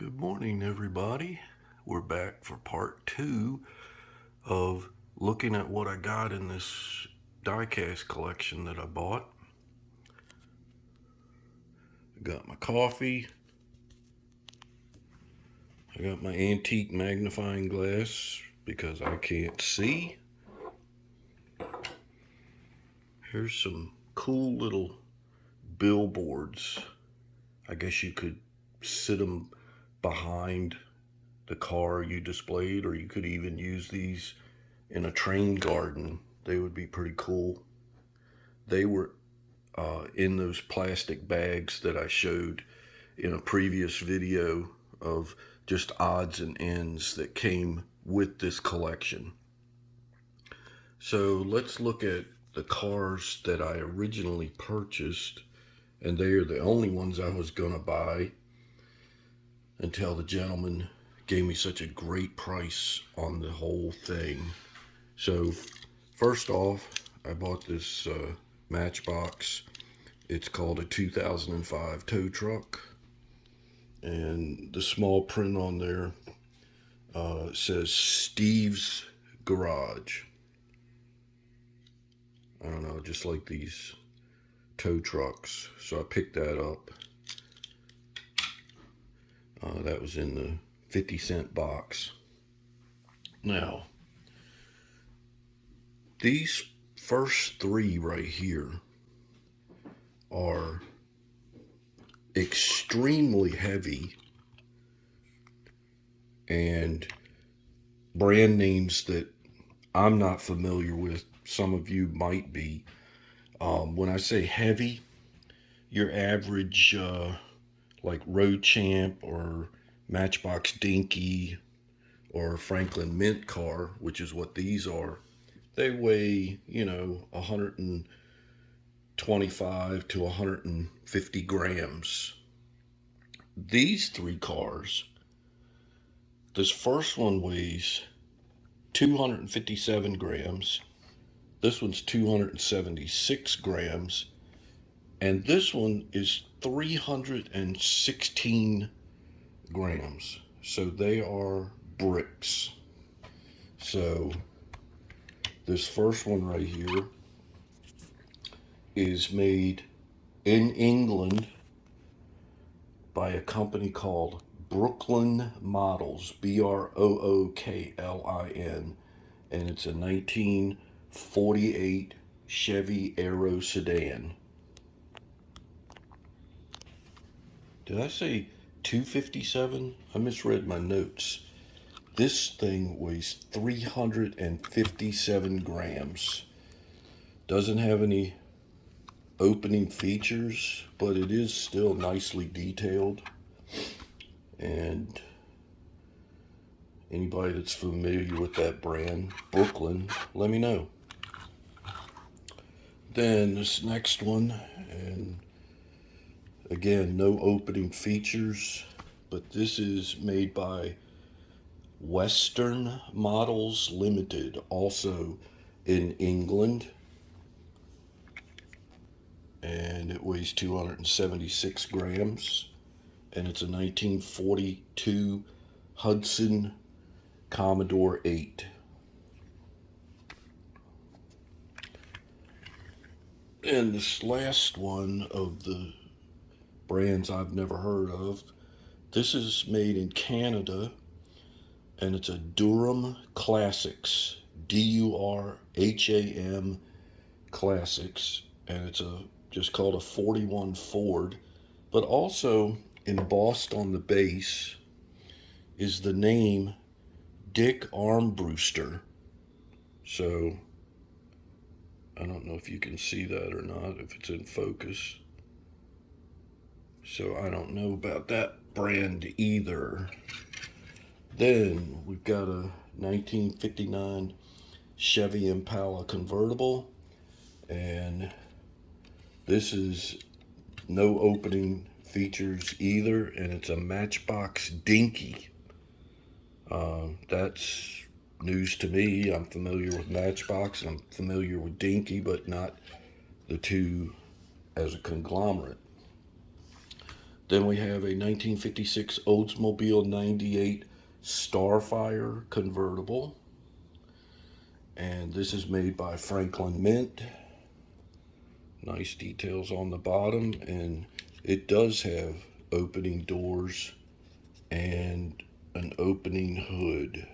Good morning, everybody. We're back for part two of looking at what I got in this diecast collection that I bought. I got my coffee. I got my antique magnifying glass because I can't see. Here's some cool little billboards. I guess you could sit them behind the car you displayed, or you could even use these in a train garden. They would be pretty cool. They were in those plastic bags that I showed in a previous video of just odds and ends that came with this collection. So let's look at the cars that I originally purchased, and they are the only ones I was going to buy until the gentleman gave me such a great price on the whole thing. So first off, I bought this Matchbox. It's called a 2005 tow truck, and the small print on there says Steve's Garage. I don't know, just like these tow trucks. So I picked that up. That was in the 50-cent box. Now, these first three right here are extremely heavy and brand names that I'm not familiar with. Some of you might be. When I say heavy, your average like Road Champ or Matchbox Dinky or Franklin Mint car, which is what these are, they weigh, 125 to 150 grams. These three cars, this first one weighs 257 grams, this one's 276 grams, and this one is 316 grams. So they are bricks. So this first one right here is made in England by a company called Brooklyn Models, Brooklin, and it's a 1948 Chevy Aero sedan. Did I say 257? I misread my notes. This thing weighs 357 grams. Doesn't have any opening features, but it is still nicely detailed. And anybody that's familiar with that brand, Brooklyn, let me know. Then this next one, and again, no opening features, but this is made by Western Models Limited, also in England, and it weighs 276 grams, and it's a 1942 Hudson Commodore 8. And this last one of the brands I've never heard of, this is made in Canada, and it's a Durham Classics, Durham Classics, and it's just called a 41 Ford, but also embossed on the base is the name Dick Armbruster. So I don't know if you can see that or not, if it's in focus. So I don't know about that brand either. Then we've got a 1959 Chevy Impala convertible, and this is no opening features either, and it's a Matchbox Dinky. That's news to me. I'm familiar with Matchbox and I'm familiar with Dinky, but not the two as a conglomerate. Then we have a 1956 Oldsmobile 98 Starfire convertible. And this is made by Franklin Mint. Nice details on the bottom, and it does have opening doors and an opening hood.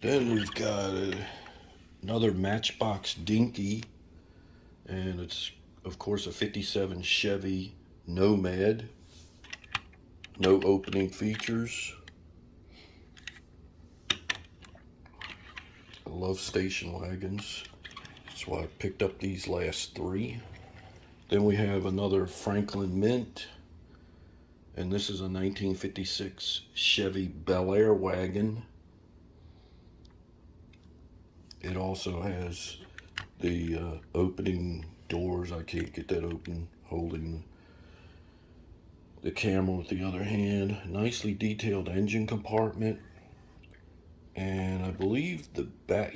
Then we've got another Matchbox Dinky, and it's of course a 57 Chevy Nomad. No opening features. I love station wagons. That's why I picked up these last three. Then we have another Franklin Mint, and this is a 1956 Chevy Bel Air wagon. It also has the opening doors. I can't get that open holding the camera with the other hand. Nicely detailed engine compartment. And I believe the back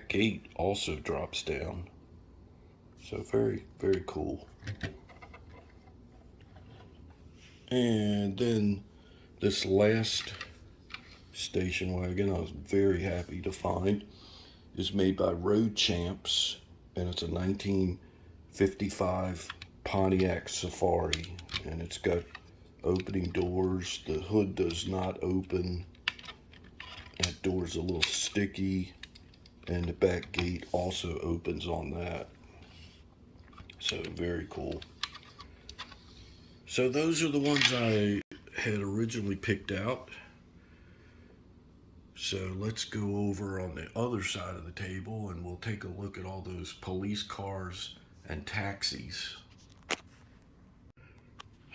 gate also drops down. So very, very cool. And then this last station wagon I was very happy to find is made by Road Champs, and it's a 1955 Pontiac Safari, and it's got opening doors. The hood does not open. That door's a little sticky, and the back gate also opens on that. So very cool. So those are the ones I had originally picked out. So let's go over on the other side of the table and we'll take a look at all those police cars and taxis.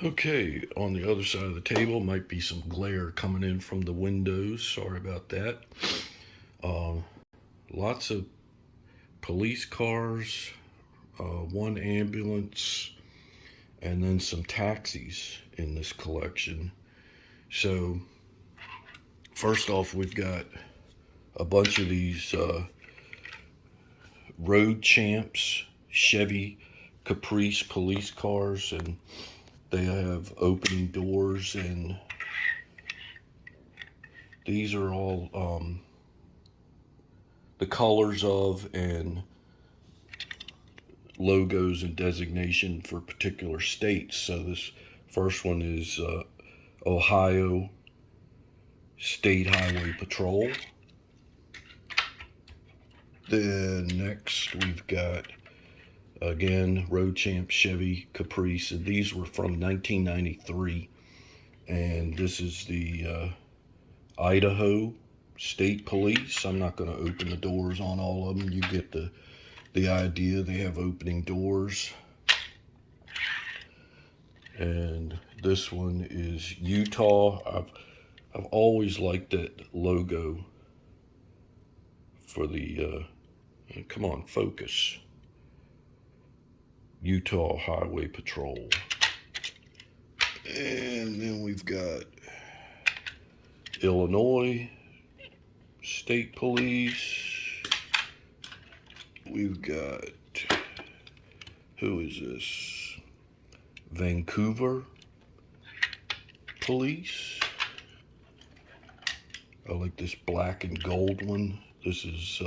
Okay, on the other side of the table might be some glare coming in from the windows. Sorry about that. Lots of police cars, one ambulance, and then some taxis in this collection. So first off, we've got a bunch of these Road Champs Chevy Caprice police cars, and they have opening doors, and these are all the colors of and logos and designation for particular states. So this first one is Ohio State Highway Patrol. Then next we've got, again, Road Champ Chevy Caprice, and these were from 1993. And this is the Idaho State Police. I'm not going to open the doors on all of them. You get the idea. They have opening doors. And this one is Utah. I've always liked that logo for the come on, focus. Utah Highway Patrol. And then we've got Illinois State Police. We've got, who is this? Vancouver Police. I like this black and gold one. This is,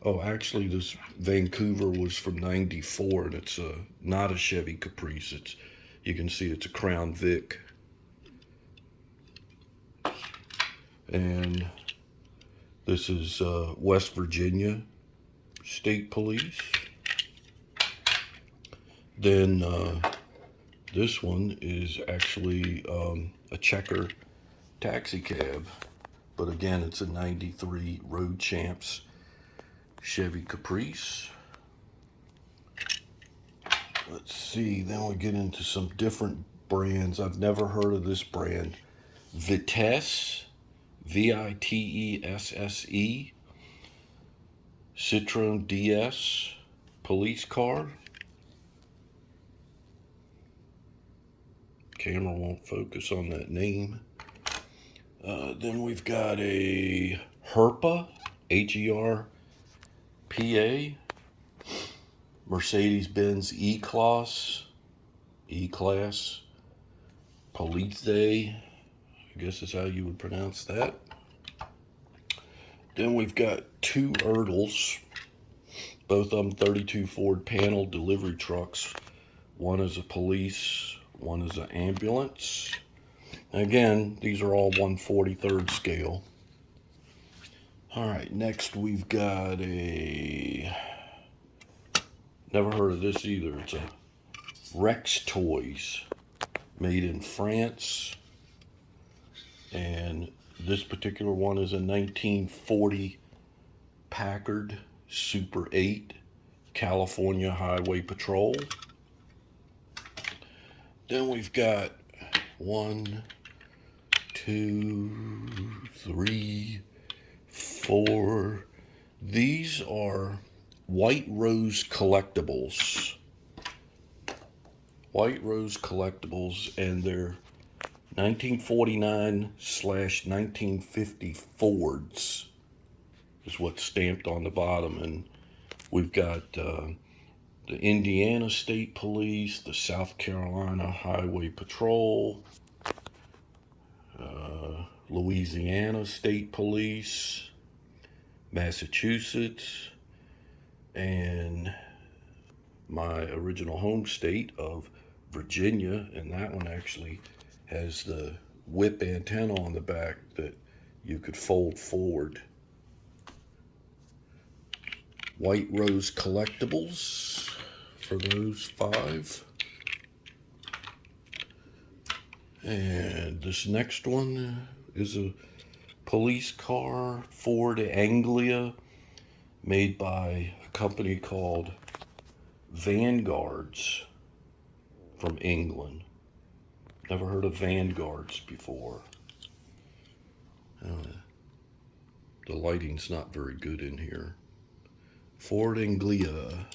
oh, actually this Vancouver was from 94, and it's not a Chevy Caprice. It's, you can see it's a Crown Vic. And this is West Virginia State Police. Then this one is actually a Checker taxi cab, but again, it's a 93 Road Champs Chevy Caprice. Let's see, then we get into some different brands. I've never heard of this brand. Vitesse, Vitesse, Citroen DS police car. Camera won't focus on that name. Then we've got a Herpa, Herpa. Mercedes-Benz E-Class, Police, I guess is how you would pronounce that. Then we've got two Ertls, both of them 32 Ford panel delivery trucks. One is a police, one is an ambulance. Again, these are all 1/43rd scale. All right, next we've got never heard of this either. It's a Rex Toys, made in France. And this particular one is a 1940 Packard Super 8 California Highway Patrol. Then we've got 1, 2, 3, 4. These are White Rose Collectibles. White Rose Collectibles, and they're 1949/1950 Fords is what's stamped on the bottom. And we've got the Indiana State Police, the South Carolina Highway Patrol, Louisiana State Police, Massachusetts, and my original home state of Virginia. And that one actually has the whip antenna on the back that you could fold forward. White Rose Collectibles for those 5. And this next one is a police car, Ford Anglia, made by a company called Vanguards from England. Never heard of Vanguards before. The lighting's not very good in here. Ford Anglia.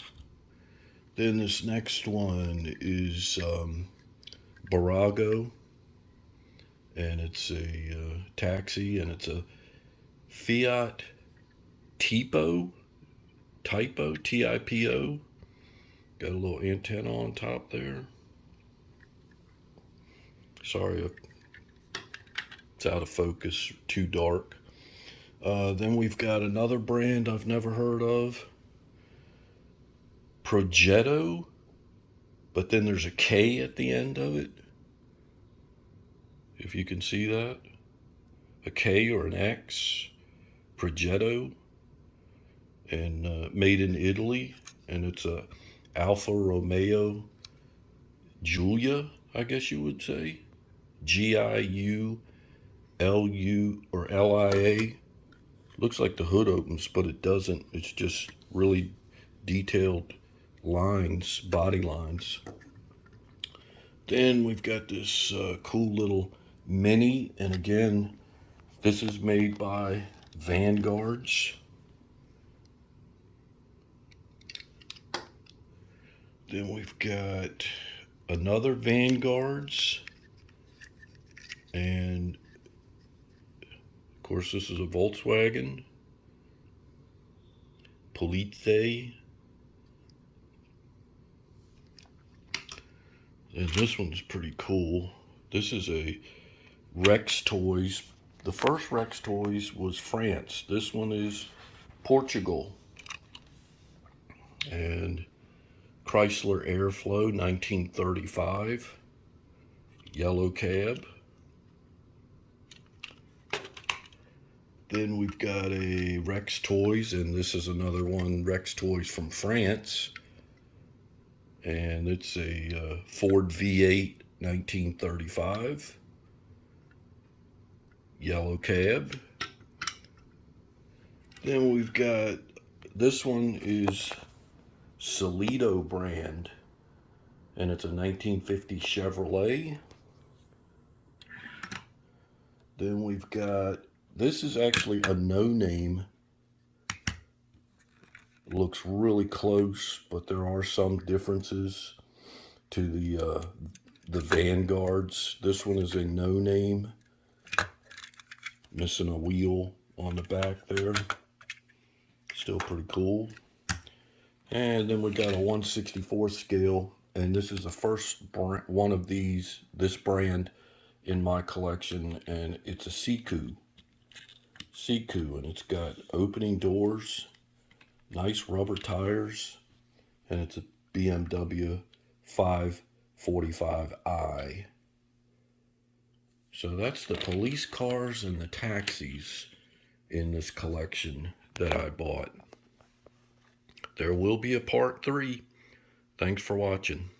Then this next one is Barago, and it's a taxi, and it's a Fiat Tipo, Tipo. Got a little antenna on top there. Sorry, it's out of focus, too dark. Then we've got another brand I've never heard of, Progetto, but then there's a K at the end of it. If you can see that, a K or an X, Progetto, and made in Italy, and it's a Alfa Romeo Giulia, I guess you would say, Giulu or LIA. Looks like the hood opens, but it doesn't. It's just really detailed lines, body lines. Then we've got this cool little Mini, and again, this is made by Vanguards. Then we've got another Vanguards, and of course this is a Volkswagen Police. And this one's pretty cool. This is a Rex Toys. The first Rex Toys was France. This one is Portugal. And Chrysler Airflow 1935. Yellow cab. Then we've got a Rex Toys, and this is another one, Rex Toys from France. And it's a Ford V8 1935. Yellow cab. Then we've got, this one is Solido brand, and it's a 1950 Chevrolet. Then we've got, this is actually a no-name. Looks really close, but there are some differences to the Vanguards. This one is a no-name, missing a wheel on the back there. Still pretty cool. And then we got a 1/64 scale, and this is the first one of this brand in my collection, and it's a Siku, and it's got opening doors, nice rubber tires, and it's a BMW 545i. So that's the police cars and the taxis in this collection that I bought. There will be a part 3. Thanks for watching.